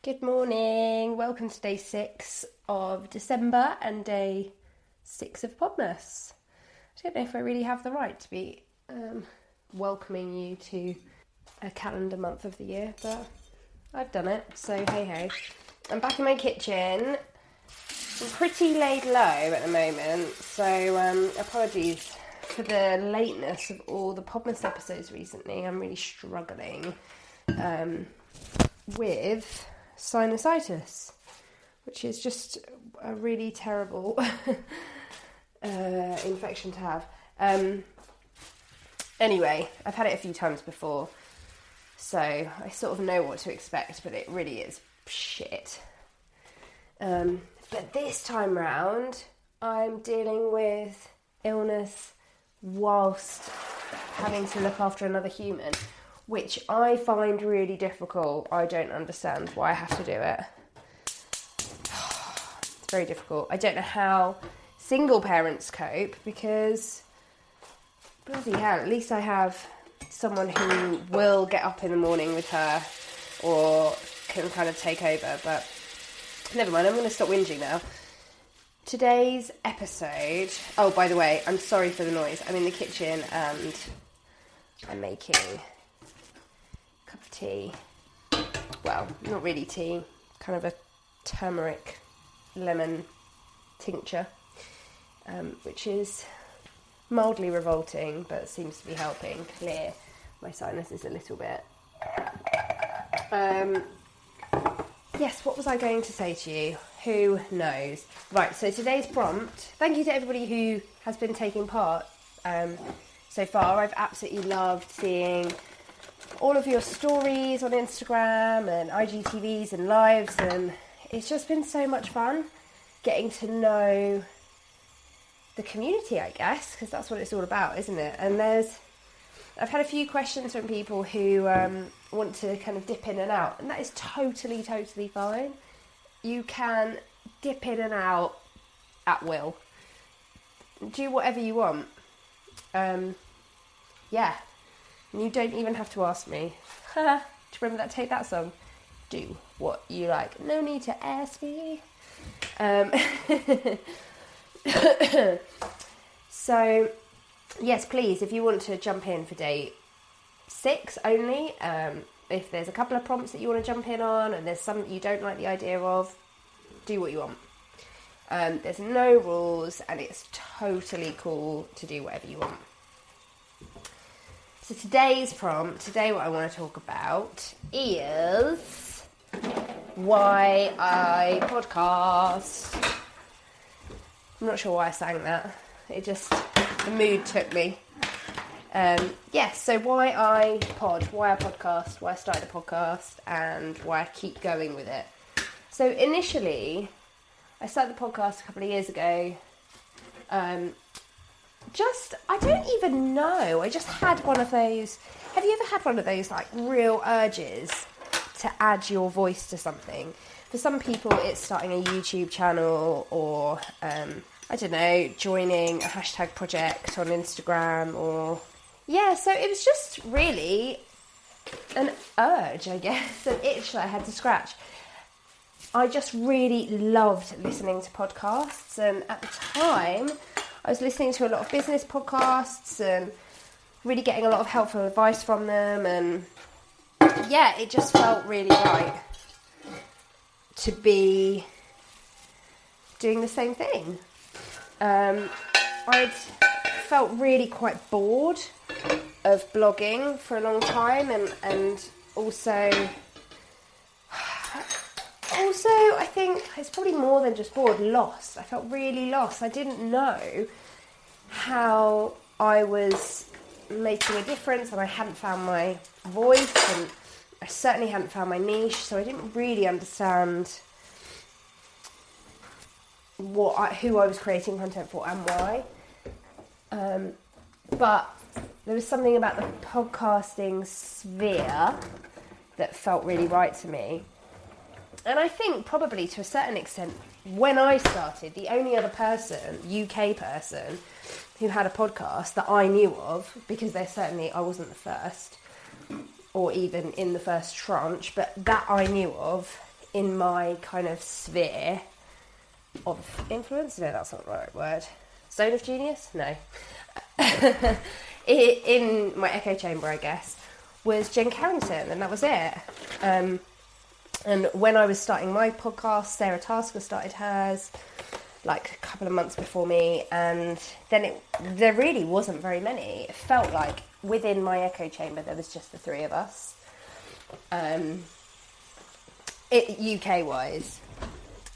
Good morning. Welcome to day 6 of December and day 6 of Podmas. I don't know if I really have the right to be welcoming you to a calendar month of the year, but I've done it, so hey ho. I'm back in my kitchen. I'm pretty laid low at the moment, so apologies for the lateness of all the Podmas episodes recently. I'm really struggling with sinusitis, which is just a really terrible infection to have. Anyway, I've had it a few times before, so I sort of know what to expect, but it really is shit. But this time round, I'm dealing with illness whilst having to look after another human, which I find really difficult. I don't understand why I have to do it. It's very difficult. I don't know how single parents cope, because bloody hell, at least I have someone who will get up in the morning with her or can kind of take over, but never mind, I'm going to stop whinging now. Today's episode... Oh, by the way, I'm sorry for the noise. I'm in the kitchen and I'm making cup of tea. Well, not really tea, kind of a turmeric lemon tincture, which is mildly revolting but seems to be helping clear my sinuses a little bit. Yes, what was I going to say to you? Who knows? Right, so today's prompt. Thank you to everybody who has been taking part so far. I've absolutely loved seeing all of your stories on Instagram and IGTVs and lives, and it's just been so much fun getting to know the community, I guess, because that's what it's all about, isn't it? And I've had a few questions from people who want to kind of dip in and out, and that is totally fine. You can dip in and out at will. Do whatever you want. Yeah. You don't even have to ask me. Do you remember that Take That song? Do what you like. No need to ask me. So, yes, please, if you want to jump in for day 6 only, if there's a couple of prompts that you want to jump in on and there's some that you don't like the idea of, do what you want. There's no rules and it's totally cool to do whatever you want. So today's prompt, what I want to talk about is why I podcast. I'm not sure why I sang that. The mood took me. Yes, so why I podcast, why I started the podcast, and why I keep going with it. So initially, I started the podcast a couple of years ago. I don't even know. I just had one of those. Have you ever had one of those like real urges to add your voice to something? For some people, it's starting a YouTube channel or, I don't know, joining a hashtag project on Instagram or... Yeah, so it was just really an urge, I guess, an itch that I had to scratch. I just really loved listening to podcasts, and at the time, I was listening to a lot of business podcasts and really getting a lot of helpful advice from them, and yeah, it just felt really right to be doing the same thing. I'd felt really quite bored of blogging for a long time, and also I think it's probably more than just bored, lost. I felt really lost. I didn't know how I was making a difference, and I hadn't found my voice, and I certainly hadn't found my niche, so I didn't really understand who I was creating content for and why. But there was something about the podcasting sphere that felt really right to me. And I think probably to a certain extent, when I started, the only other person, UK person, who had a podcast that I knew of, because I wasn't the first, or even in the first tranche, but that I knew of, in my kind of sphere of influence. No, that's not the right word. Zone of genius? No. In my echo chamber, I guess, was Jen Carrington, and that was it. And when I was starting my podcast, Sarah Tasker started hers like a couple of months before me, and then there really wasn't very many. It felt like within my echo chamber there was just the three of us, UK wise.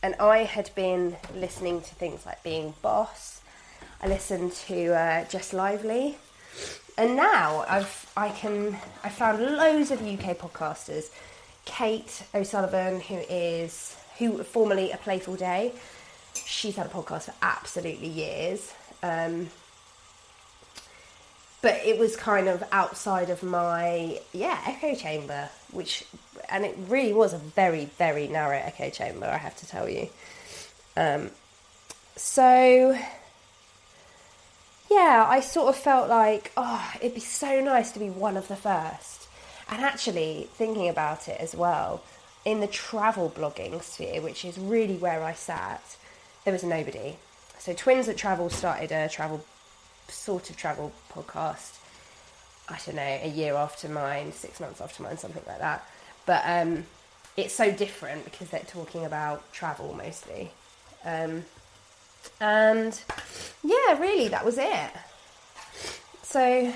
And I had been listening to things like Being Boss. I listened to Just Lively, and now I found loads of UK podcasters. Kate O'Sullivan, who formerly A Playful Day, she's had a podcast for absolutely years, but it was kind of outside of my echo chamber, and it really was a very, very narrow echo chamber, I have to tell you. So yeah, I sort of felt like, it'd be so nice to be one of the first. And actually, thinking about it as well, in the travel blogging sphere, which is really where I sat, there was nobody. So Twins That Travel started a travel podcast, I don't know, a year after mine, 6 months after mine, something like that. But it's so different because they're talking about travel mostly. And yeah, really, that was it. So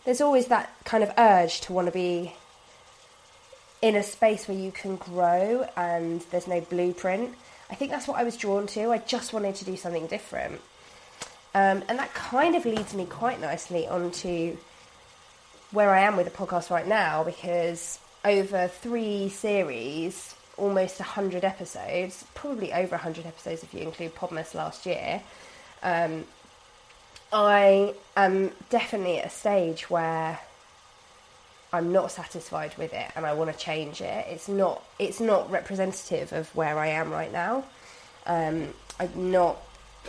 there's always that kind of urge to want to be in a space where you can grow and there's no blueprint. I think that's what I was drawn to. I just wanted to do something different. And that kind of leads me quite nicely onto where I am with the podcast right now, because over 3 series, almost 100 episodes, probably over 100 episodes if you include Podmas last year, I am definitely at a stage where I'm not satisfied with it and I want to change it. It's not representative of where I am right now.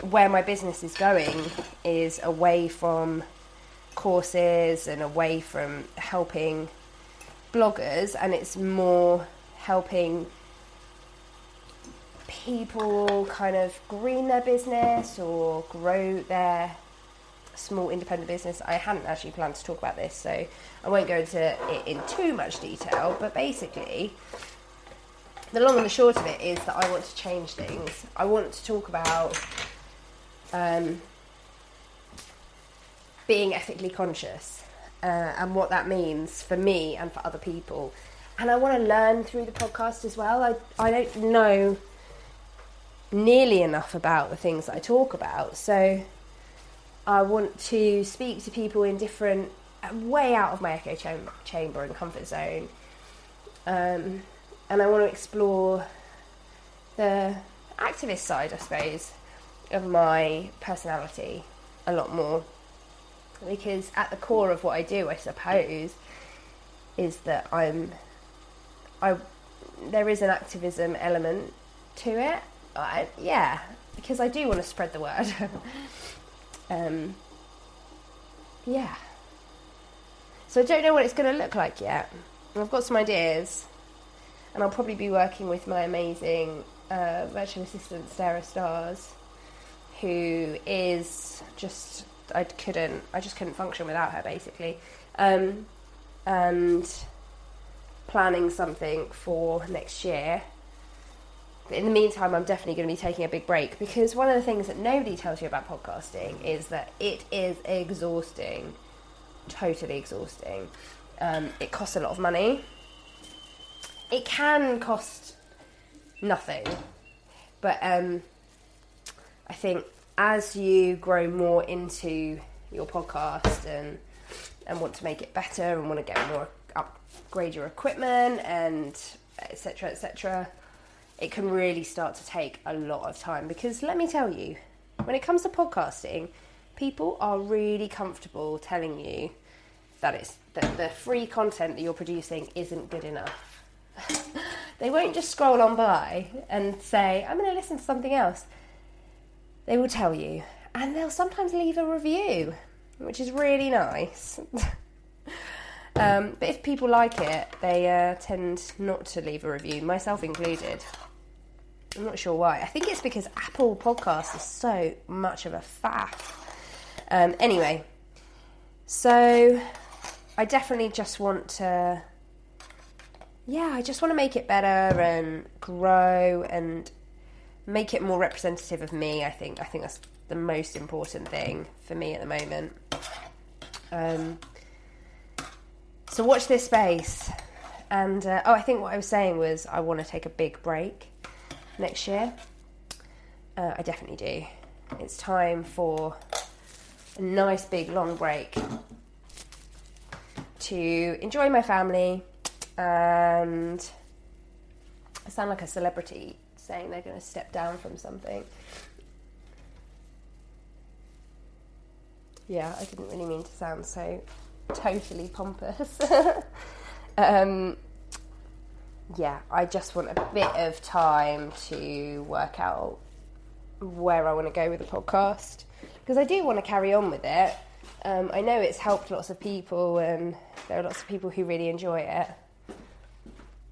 Where my business is going is away from courses and away from helping bloggers, and it's more helping people kind of green their business or grow their small independent business. I hadn't actually planned to talk about this, so I won't go into it in too much detail, but basically the long and the short of it is that I want to change things. I want to talk about being ethically conscious and what that means for me and for other people, and I want to learn through the podcast as well. I don't know nearly enough about the things that I talk about, so I want to speak to people in different, way out of my echo chamber and comfort zone, and I want to explore the activist side, I suppose, of my personality a lot more, because at the core of what I do, I suppose, is that there is an activism element to it. Because I do want to spread the word. So I don't know what it's going to look like yet. I've got some ideas, and I'll probably be working with my amazing virtual assistant Sarah Stars, who is just I just couldn't function without her, basically, and planning something for next year. But in the meantime, I'm definitely going to be taking a big break, because one of the things that nobody tells you about podcasting is that it is exhausting, totally exhausting. It costs a lot of money. It can cost nothing, but I think as you grow more into your podcast and want to make it better and want to get more, upgrade your equipment and etc., it can really start to take a lot of time. Because let me tell you, when it comes to podcasting, people are really comfortable telling you that the free content that you're producing isn't good enough. They won't just scroll on by and say, I'm going to listen to something else. They will tell you, and they'll sometimes leave a review, which is really nice. But if people like it, they tend not to leave a review, myself included. I'm not sure why. I think it's because Apple Podcasts is so much of a faff. Anyway, so I definitely just want to, I just want to make it better and grow and make it more representative of me. I think that's the most important thing for me at the moment. So watch this space. And I think what I was saying was I want to take a big break next year. I definitely do. It's time for a nice big long break to enjoy my family, and I sound like a celebrity saying they're going to step down from something. Yeah, I didn't really mean to sound so totally pompous. I just want a bit of time to work out where I want to go with the podcast, because I do want to carry on with it. I know it's helped lots of people, and there are lots of people who really enjoy it.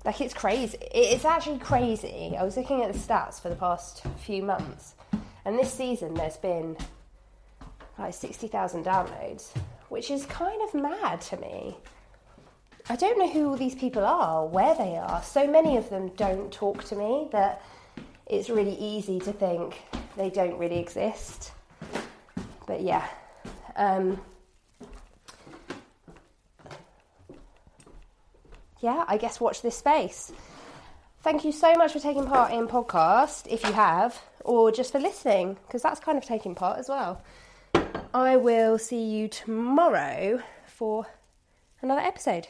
Like, it's crazy. It's actually crazy. I was looking at the stats for the past few months, and this season there's been like 60,000 downloads, which is kind of mad to me. I don't know who all these people are, where they are. So many of them don't talk to me that it's really easy to think they don't really exist. But yeah. I guess watch this space. Thank you so much for taking part in podcast, if you have, or just for listening, because that's kind of taking part as well. I will see you tomorrow for another episode.